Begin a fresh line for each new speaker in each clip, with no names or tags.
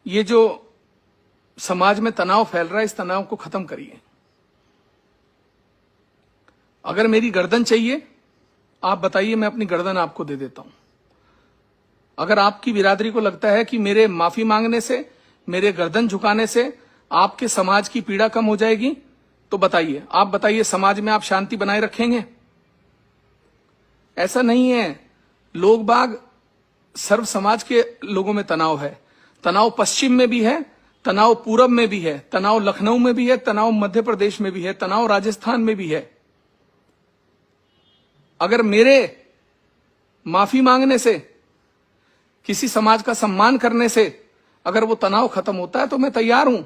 ये जो समाज में तनाव फैल रहा है, इस तनाव को खत्म करिए। अगर मेरी गर्दन चाहिए, आप बताइए, मैं अपनी गर्दन आपको दे देता हूं। अगर आपकी बिरादरी को लगता है कि मेरे माफी मांगने से, मेरे गर्दन झुकाने से आपके समाज की पीड़ा कम हो जाएगी, तो बताइए। आप बताइए, समाज में आप शांति बनाए रखेंगे? ऐसा नहीं है। लोग बाग, सर्व समाज के लोगों में तनाव है। तनाव पश्चिम में भी है, तनाव पूरब में भी है, तनाव लखनऊ में भी है, तनाव मध्य प्रदेश में भी है, तनाव राजस्थान में भी है। अगर मेरे माफी मांगने से, किसी समाज का सम्मान करने से अगर वो तनाव खत्म होता है तो मैं तैयार हूं।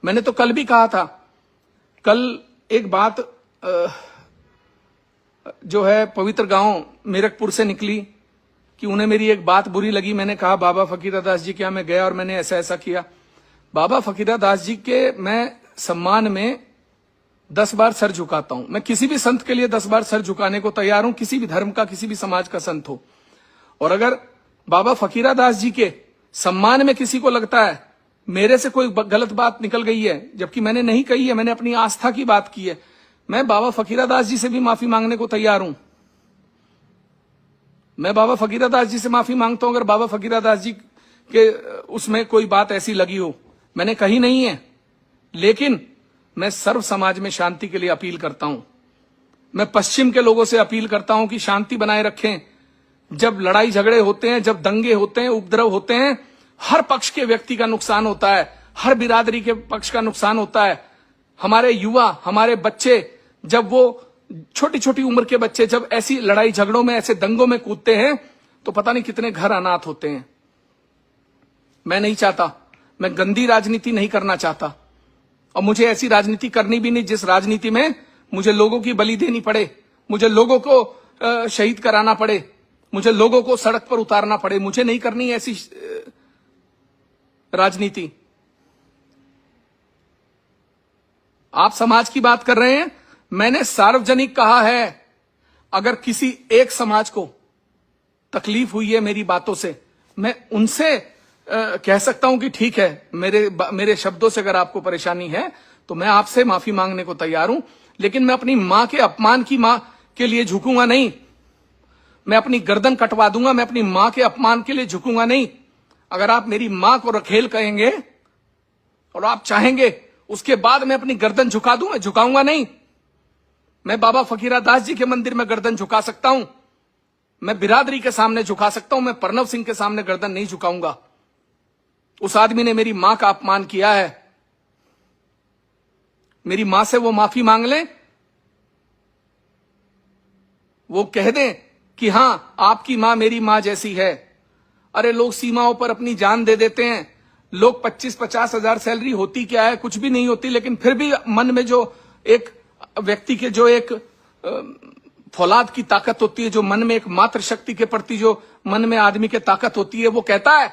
मैंने तो कल भी कहा था, कल एक बात जो है पवित्र गांव मेरठपुर से निकली कि उन्हें मेरी एक बात बुरी लगी। मैंने कहा, बाबा फकीरदास जी के यहाँ मैं गया और मैंने ऐसा ऐसा किया। बाबा फकीरदास जी के मैं सम्मान में 10 बार सर झुकाता हूं। मैं किसी भी संत के लिए 10 बार सर झुकाने को तैयार हूं, किसी भी धर्म का, किसी भी समाज का संत हो। और अगर बाबा फकीरदास जी के सम्मान में किसी को लगता है मेरे से कोई गलत बात निकल गई है, जबकि मैंने नहीं कही है, मैंने अपनी आस्था की बात की है, मैं बाबा फकीरदास जी से भी माफी मांगने को तैयार हूं। मैं बाबा फकीरदास जी से माफी मांगता हूं अगर बाबा फकीरदास जी के उसमें कोई बात ऐसी लगी हो। मैंने कही नहीं है, लेकिन मैं सर्व समाज में शांति के लिए अपील करता हूं। मैं पश्चिम के लोगों से अपील करता हूं कि शांति बनाए रखें। जब लड़ाई झगड़े होते हैं, जब दंगे होते हैं, उपद्रव होते हैं, हर पक्ष के व्यक्ति का नुकसान होता है, हर बिरादरी के पक्ष का नुकसान होता है। हमारे युवा, हमारे बच्चे, जब वो छोटी छोटी उम्र के बच्चे जब ऐसी लड़ाई झगड़ों में, ऐसे दंगों में कूदते हैं, तो पता नहीं कितने घर अनाथ होते हैं। मैं नहीं चाहता, मैं गंदी राजनीति नहीं करना चाहता, और मुझे ऐसी राजनीति करनी भी नहीं जिस राजनीति में मुझे लोगों की बलि देनी पड़े, मुझे लोगों को शहीद कराना पड़े, मुझे लोगों को सड़क पर उतारना पड़े। मुझे नहीं करनी ऐसी राजनीति। आप समाज की बात कर रहे हैं, मैंने सार्वजनिक कहा है, अगर किसी एक समाज को तकलीफ हुई है मेरी बातों से, मैं उनसे कह सकता हूं कि ठीक है, मेरे शब्दों से अगर आपको परेशानी है तो मैं आपसे माफी मांगने को तैयार हूं। लेकिन मैं अपनी मां के अपमान की मां के लिए झुकूंगा नहीं। मैं अपनी गर्दन कटवा दूंगा, मैं अपनी मां के अपमान के लिए झुकूंगा नहीं। अगर आप मेरी मां को रखेल कहेंगे और आप चाहेंगे उसके बाद मैं अपनी गर्दन झुका दूं, मैं झुकाऊंगा नहीं। मैं बाबा फकीरदास जी के मंदिर में गर्दन झुका सकता हूं, मैं बिरादरी के सामने झुका सकता हूं, मैं प्रणव सिंह के सामने गर्दन नहीं झुकाऊंगा। उस आदमी ने मेरी मां का अपमान किया है, मेरी मां से वो माफी मांग लें, वो कह दें कि हां आपकी मां मेरी मां जैसी है। अरे लोग सीमाओं पर अपनी जान दे देते हैं, लोग 25-50 हजार सैलरी होती क्या है, कुछ भी नहीं होती, लेकिन फिर भी मन में जो एक व्यक्ति के जो एक फौलाद की ताकत होती है, जो मन में एक मातृशक्ति के प्रति जो मन में आदमी के ताकत होती है, वो कहता है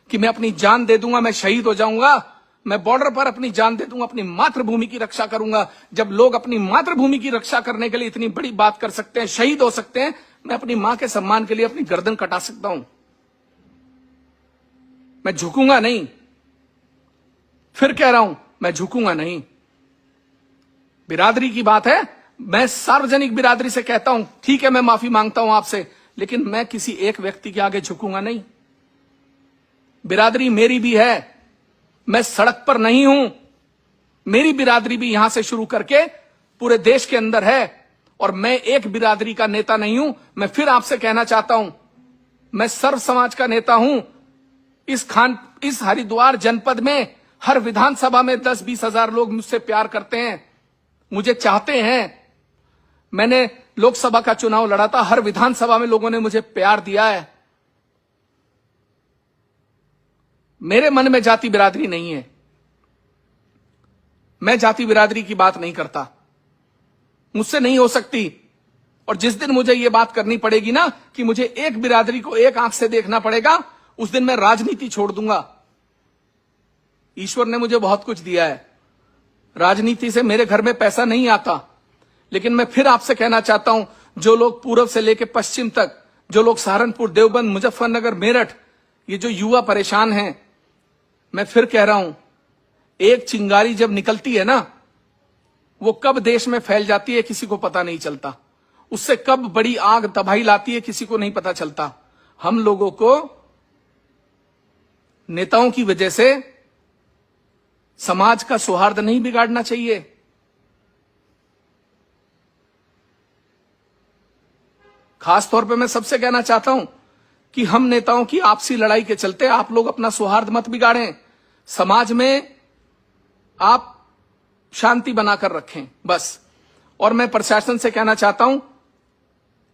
कि मैं अपनी जान दे दूंगा, मैं शहीद हो जाऊंगा, मैं बॉर्डर पर अपनी जान दे दूंगा, अपनी मातृभूमि की रक्षा करूंगा। जब लोग अपनी मातृभूमि की रक्षा करने के लिए इतनी बड़ी बात कर सकते हैं, शहीद हो सकते हैं, मैं अपनी मां के सम्मान के लिए अपनी गर्दन कटा सकता हूं। मैं झुकूंगा नहीं, फिर कह रहा हूं, मैं झुकूंगा नहीं। बिरादरी की बात है, मैं सार्वजनिक बिरादरी से कहता हूं, ठीक है मैं माफी मांगता हूं आपसे, लेकिन मैं किसी एक व्यक्ति के आगे झुकूंगा नहीं। बिरादरी मेरी भी है, मैं सड़क पर नहीं हूं, मेरी बिरादरी भी यहां से शुरू करके पूरे देश के अंदर है, और मैं एक बिरादरी का नेता नहीं हूं। मैं फिर आपसे कहना चाहता हूं, मैं सर्व समाज का नेता हूं। इस हरिद्वार जनपद में हर विधानसभा में 10-20 हजार लोग मुझसे प्यार करते हैं, मुझे चाहते हैं। मैंने लोकसभा का चुनाव लड़ा था, हर विधानसभा में लोगों ने मुझे प्यार दिया है। मेरे मन में जाति बिरादरी नहीं है, मैं जाति बिरादरी की बात नहीं करता, मुझसे नहीं हो सकती। और जिस दिन मुझे यह बात करनी पड़ेगी ना कि मुझे एक बिरादरी को एक आंख से देखना पड़ेगा, उस दिन मैं राजनीति छोड़ दूंगा। ईश्वर ने मुझे बहुत कुछ दिया है, राजनीति से मेरे घर में पैसा नहीं आता, लेकिन मैं फिर आपसे कहना चाहता हूं, जो लोग पूर्व से लेकर पश्चिम तक, जो लोग सहारनपुर, देवबंद, मुजफ्फरनगर, मेरठ, ये जो युवा परेशान हैं, मैं फिर कह रहा हूं, एक चिंगारी जब निकलती है ना, वो कब देश में फैल जाती है किसी को पता नहीं चलता। उससे कब बड़ी आग तबाही लाती है किसी को नहीं पता चलता। हम लोगों को नेताओं की वजह से समाज का सौहार्द नहीं बिगाड़ना चाहिए। खास तौर पे मैं सबसे कहना चाहता हूं कि हम नेताओं की आपसी लड़ाई के चलते आप लोग अपना सौहार्द मत बिगाड़ें। समाज में आप शांति बनाकर रखें बस। और मैं प्रशासन से कहना चाहता हूं,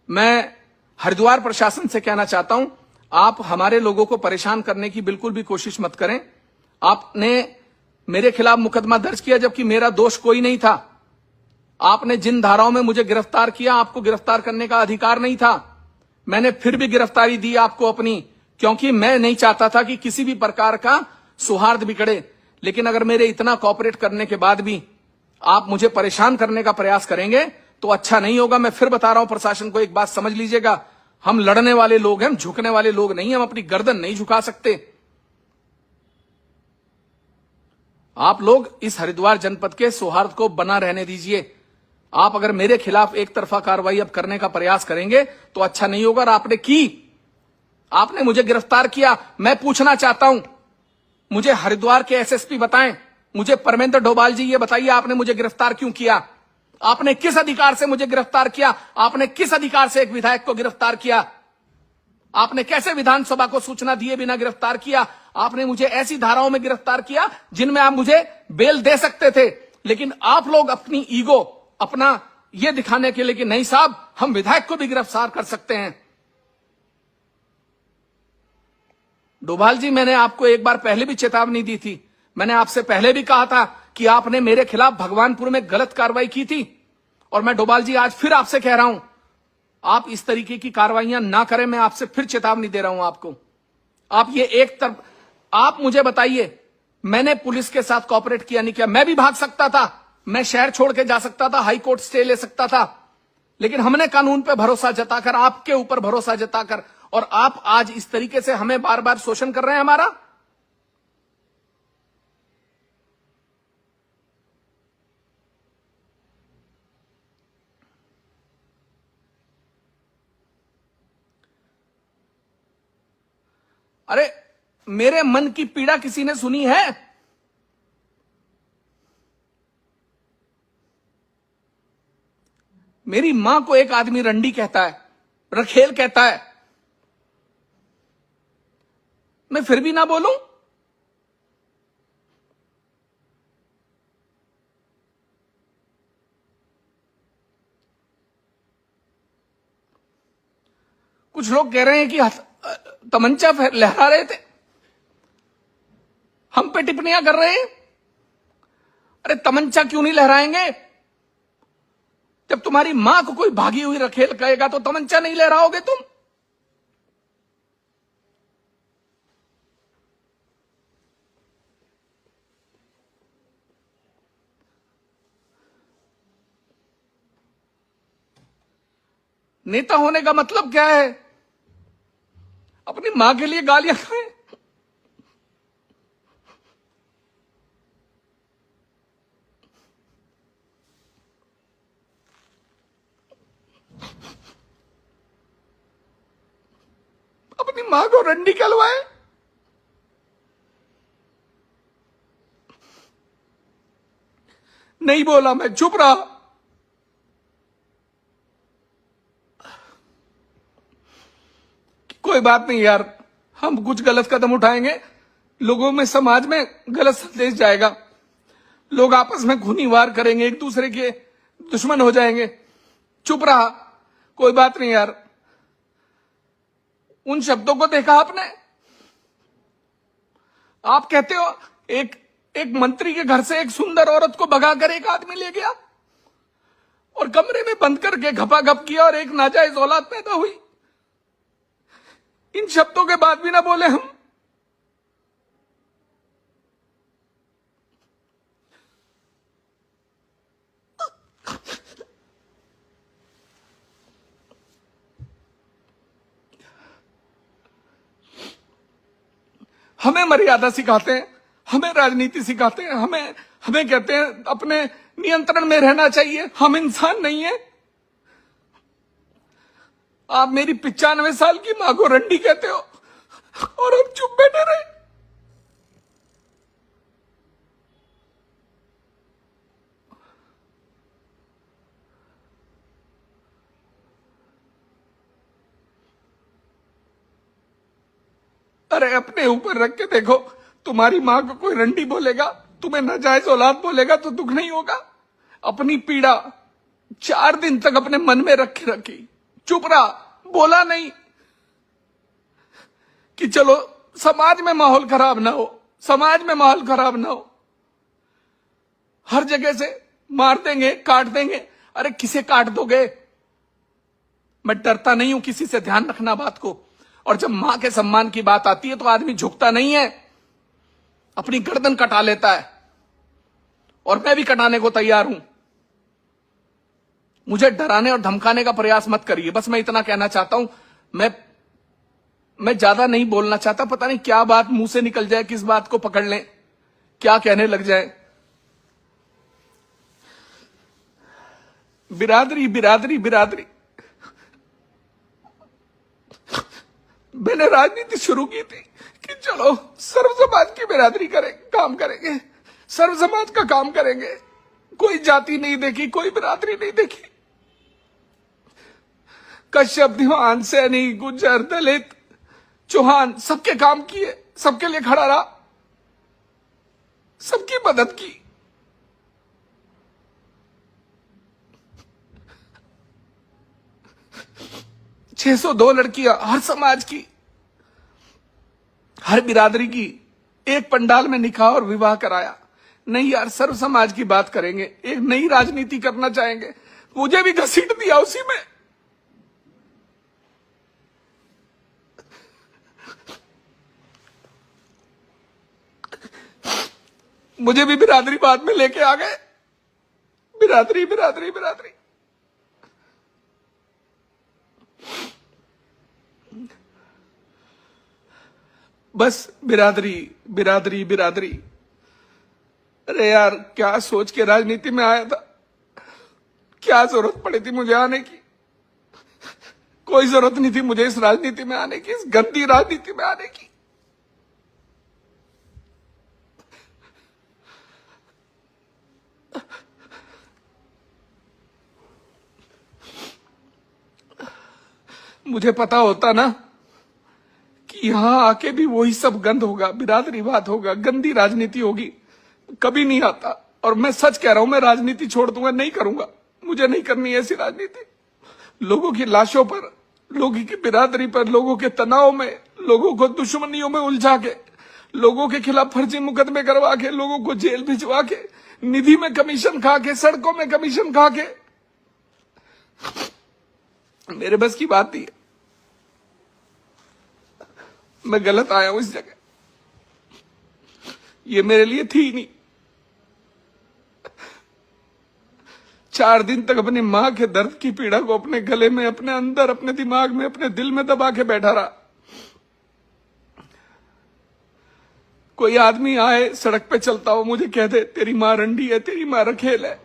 मैं हरिद्वार प्रशासन से कहना चाहता हूं, आप हमारे लोगों को परेशान करने की बिल्कुल भी कोशिश मत करें। आपने मेरे खिलाफ मुकदमा दर्ज किया जबकि मेरा दोष कोई नहीं था। आपने जिन धाराओं में मुझे गिरफ्तार किया, आपको गिरफ्तार करने का अधिकार नहीं था। मैंने फिर भी गिरफ्तारी दी आपको अपनी, क्योंकि मैं नहीं चाहता था कि किसी भी प्रकार का सौहार्द बिगड़े। लेकिन अगर मेरे इतना कॉपरेट करने के बाद भी आप मुझे परेशान करने का प्रयास करेंगे तो अच्छा नहीं होगा। मैं फिर बता रहा हूं प्रशासन को, एक बात समझ लीजिएगा, हम लड़ने वाले लोग हैं, हम झुकने वाले लोग नहीं। हम अपनी गर्दन नहीं झुका सकते। आप लोग इस हरिद्वार जनपद के सौहार्द को बना रहने दीजिए। आप अगर मेरे खिलाफ एक तरफा कार्रवाई अब करने का प्रयास करेंगे तो अच्छा नहीं होगा। और आपने की, आपने मुझे गिरफ्तार किया। मैं पूछना चाहता हूं, मुझे हरिद्वार के एसएसपी बताएं, मुझे परमेंद्र डोभाल जी ये बताइए, आपने मुझे गिरफ्तार क्यों किया? आपने किस अधिकार से मुझे गिरफ्तार किया? आपने किस अधिकार से एक विधायक को गिरफ्तार किया? आपने कैसे विधानसभा को सूचना दिए बिना गिरफ्तार किया? आपने मुझे ऐसी धाराओं में गिरफ्तार किया जिनमें आप मुझे बेल दे सकते थे। लेकिन आप लोग अपनी ईगो, अपना ये दिखाने के लिए कि नहीं साहब हम विधायक को भी गिरफ्तार कर सकते हैं। डोभाल जी, मैंने आपको एक बार पहले भी चेतावनी दी थी। मैंने आपसे पहले भी कहा था कि आपने मेरे खिलाफ भगवानपुर में गलत कार्रवाई की थी। और मैं डोभाल जी आज फिर आपसे कह रहा हूं, आप इस तरीके की कार्रवाइयां ना करें। मैं आपसे फिर चेतावनी दे रहा हूं आपको। आप ये एक तरफ, आप मुझे बताइए, मैंने पुलिस के साथ कॉपरेट किया नहीं किया? मैं भी भाग सकता था, मैं शहर छोड़ के जा सकता था, हाई कोर्ट स्टे ले सकता था। लेकिन हमने कानून पे भरोसा जताकर, आपके ऊपर भरोसा जताकर, और आप आज इस तरीके से हमें बार बार शोषण कर रहे हैं हमारा। अरे मेरे मन की पीड़ा किसी ने सुनी है? मेरी मां को एक आदमी रंडी कहता है, रखेल कहता है, मैं फिर भी ना बोलूं? कुछ लोग कह रहे हैं कि तमंचा लहरा रहे थे, हम पे टिप्पणियां कर रहे हैं। अरे तमंचा क्यों नहीं लहराएंगे? जब तुम्हारी मां को कोई भागी हुई रखेल कहेगा तो तमंचा नहीं लहराओगे तुम? नेता होने का मतलब क्या है? अपनी मां के लिए गालियां खाएं? अपनी मां को रंडी कहलवाएं? नहीं बोला, मैं चुप रहा। कोई बात नहीं यार, हम कुछ गलत कदम उठाएंगे, लोगों में, समाज में गलत संदेश जाएगा, लोग आपस में खूनी वार करेंगे, एक दूसरे के दुश्मन हो जाएंगे। चुप रहा, कोई बात नहीं यार। उन शब्दों को देखा आपने? आप कहते हो एक एक मंत्री के घर से एक सुंदर औरत को भगाकर एक आदमी ले गया और कमरे में बंद करके घपाघप किया और एक नाजायज औलाद पैदा हुई। इन शब्दों के बाद भी ना बोले हम? हमें मर्यादा सिखाते हैं। हमें राजनीति सिखाते हैं, हमें हमें कहते हैं अपने नियंत्रण में रहना चाहिए। हम इंसान नहीं है। आप मेरी 95 साल की मां को रंडी कहते हो और हम चुप बैठे रहे। अरे अपने ऊपर रख के देखो, तुम्हारी मां को कोई रंडी बोलेगा, तुम्हें नाजायज औलाद बोलेगा तो दुख नहीं होगा? अपनी पीड़ा 4 दिन तक अपने मन में रखी, चुप रहा, बोला नहीं कि चलो समाज में माहौल खराब ना हो, समाज में माहौल खराब ना हो। हर जगह से मार देंगे, काट देंगे। अरे किसे काट दोगे? मैं डरता नहीं हूं किसी से, ध्यान रखना बात को। और जब मां के सम्मान की बात आती है तो आदमी झुकता नहीं है, अपनी गर्दन कटा लेता है। और मैं भी कटाने को तैयार हूं। मुझे डराने और धमकाने का प्रयास मत करिए, बस मैं इतना कहना चाहता हूं। मैं ज्यादा नहीं बोलना चाहता, पता नहीं क्या बात मुंह से निकल जाए, किस बात को पकड़ लें, क्या कहने लग जाए। बिरादरी बिरादरी बिरादरी, मैंने राजनीति शुरू की थी कि चलो सर्व समाज की बिरादरी काम करेंगे, सर्व समाज का काम करेंगे। कोई जाति नहीं देखी, कोई बिरादरी नहीं देखी। कश्यप, दीवान, सैनी, गुज्जर, दलित, चौहान, सबके काम किए, सबके लिए खड़ा रहा, सबकी मदद की। छह 602 लड़कियां हर समाज की, हर बिरादरी की, एक पंडाल में निकाह और विवाह कराया। नहीं यार, सर्व समाज की बात करेंगे, एक नई राजनीति करना चाहेंगे। मुझे भी घसीट दिया उसी में। मुझे भी बिरादरी बाद में लेके आ गए। बिरादरी बिरादरी बिरादरी, बस बिरादरी बिरादरी बिरादरी। अरे यार, क्या सोच के राजनीति में आया था? क्या जरूरत पड़ी थी मुझे आने की? कोई जरूरत नहीं थी मुझे इस राजनीति में आने की, इस गंदी राजनीति में आने की। मुझे पता होता ना कि यहां आके भी वही सब गंद होगा, बिरादरीवाद होगा, गंदी राजनीति होगी, कभी नहीं आता। और मैं सच कह रहा हूं, मैं राजनीति छोड़ दूंगा, नहीं करूंगा। मुझे नहीं करनी ऐसी राजनीति। लोगों की लाशों पर, लोगों की बिरादरी पर, लोगों के तनाव में, लोगों को दुश्मनियों में उलझा के, लोगों के खिलाफ फर्जी मुकदमे करवा के, लोगों को जेल भिजवा के, निधि में कमीशन खा के, सड़कों में कमीशन खा के, मेरे बस की बात नहीं। मैं गलत आया हूं इस जगह, ये मेरे लिए थी नहीं। 4 दिन तक अपनी मां के दर्द की पीड़ा को अपने गले में, अपने अंदर, अपने दिमाग में, अपने दिल में दबा के बैठा रहा। कोई आदमी आए, सड़क पे चलता हो, मुझे कह दे तेरी मां रंडी है, तेरी मां रखेल है,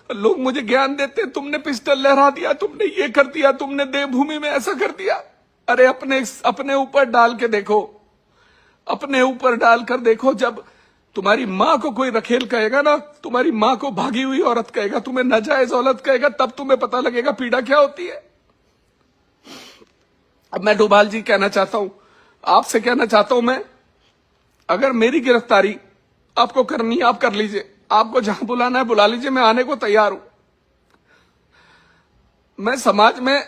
लोग मुझे ज्ञान देते, तुमने पिस्टल लहरा दिया, तुमने ये कर दिया, तुमने देवभूमि में ऐसा कर दिया। अरे अपने ऊपर डाल के देखो, अपने ऊपर डालकर देखो। जब तुम्हारी मां को कोई रखेल कहेगा ना, तुम्हारी मां को भागी हुई औरत कहेगा, तुम्हें नाजायज औरत कहेगा, तब तुम्हें पता लगेगा पीड़ा क्या होती है। अब मैं डोभाल जी कहना चाहता हूं, आपसे कहना चाहता हूं, मैं, अगर मेरी गिरफ्तारी आपको करनी है, आप कर लीजिए। आपको जहां बुलाना है बुला लीजिए, मैं आने को तैयार हूं। मैं समाज में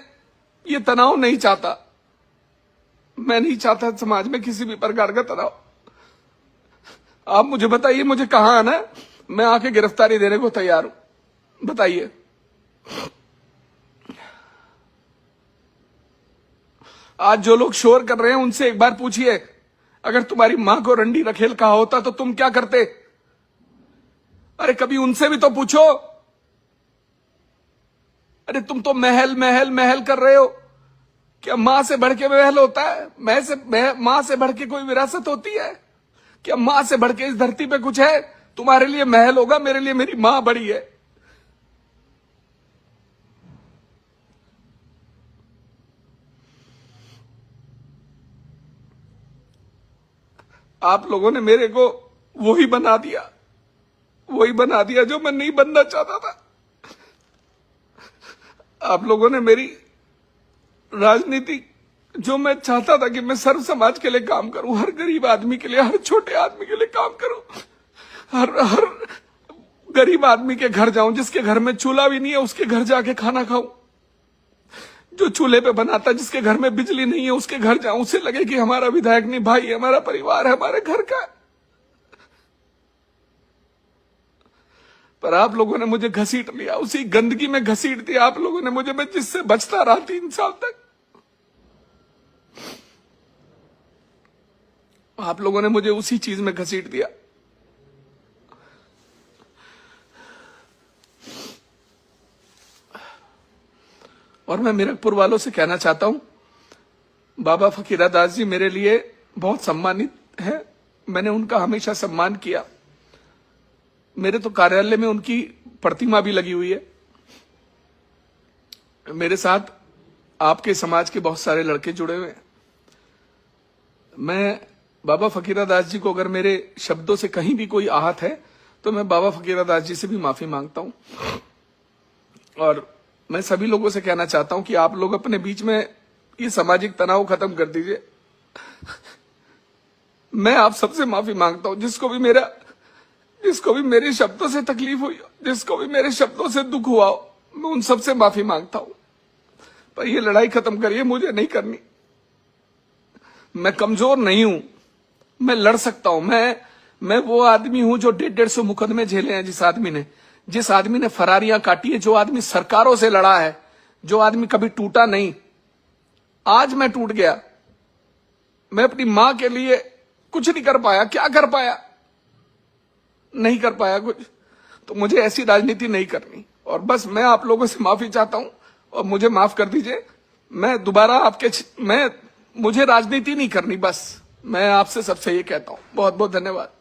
ये तनाव नहीं चाहता। मैं नहीं चाहता समाज में किसी भी प्रकार का तनाव। आप मुझे बताइए, मुझे कहां आना है, मैं आके गिरफ्तारी देने को तैयार हूं। बताइए। आज जो लोग शोर कर रहे हैं उनसे एक बार पूछिए, अगर तुम्हारी मां को रंडी रखेल कहा होता तो तुम क्या करते? अरे कभी उनसे भी तो पूछो। अरे तुम तो महल महल महल कर रहे हो। क्या मां से बढ़ के महल होता है? मां से बढ़ के कोई विरासत होती है? क्या मां से बढ़ के इस धरती पे कुछ है? तुम्हारे लिए महल होगा, मेरे लिए मेरी मां बड़ी है। आप लोगों ने मेरे को वही बना दिया जो मैं नहीं बनना चाहता था। आप लोगों ने मेरी राजनीति, जो मैं चाहता था कि मैं सर्व समाज के लिए काम करूं, हर गरीब आदमी के लिए, हर छोटे आदमी के लिए काम करूं, हर गरीब आदमी के घर जाऊं, जिसके घर में चूल्हा भी नहीं है उसके घर जाके खाना खाऊं, जो चूल्हे पे बनाता, जिसके घर में बिजली नहीं है उसके घर जाऊं, उसे लगे कि हमारा विधायक नहीं भाई, हमारा परिवार है, हमारे घर का है। पर आप लोगों ने मुझे घसीट लिया, उसी गंदगी में घसीट दिया आप लोगों ने मुझे, मैं जिससे बचता रहा 3 साल तक। आप लोगों ने मुझे उसी चीज में घसीट दिया। और मैं मीरकपुर वालों से कहना चाहता हूं, बाबा फकीरादास जी मेरे लिए बहुत सम्मानित है, मैंने उनका हमेशा सम्मान किया। मेरे तो कार्यालय में उनकी प्रतिमा भी लगी हुई है। मेरे साथ आपके समाज के बहुत सारे लड़के जुड़े हुए हैं। मैं बाबा फकीरादास जी को, अगर मेरे शब्दों से कहीं भी कोई आहत है तो मैं बाबा फकीरादास जी से भी माफी मांगता हूं। और मैं सभी लोगों से कहना चाहता हूं कि आप लोग अपने बीच में ये सामाजिक तनाव खत्म कर दीजिए। मैं आप सबसे माफी मांगता हूं, जिसको भी मेरे शब्दों से तकलीफ हुई, जिसको भी मेरे शब्दों से दुख हुआ हो, मैं उन सबसे माफी मांगता हूं। पर ये लड़ाई खत्म करिए, मुझे नहीं करनी। मैं कमजोर नहीं हूं, मैं लड़ सकता हूं। मैं वो आदमी हूं जो 150 मुकदमे झेले हैं। जिस आदमी ने फरारियां काटी है, जो आदमी सरकारों से लड़ा है, जो आदमी कभी टूटा नहीं। आज मैं टूट गया। मैं अपनी मां के लिए कुछ नहीं कर पाया। क्या कर पाया? नहीं कर पाया कुछ। तो मुझे ऐसी राजनीति नहीं करनी। और बस मैं आप लोगों से माफी चाहता हूं और मुझे माफ कर दीजिए। मैं दोबारा मुझे राजनीति नहीं करनी। बस मैं आपसे सबसे ये कहता हूं। बहुत बहुत धन्यवाद।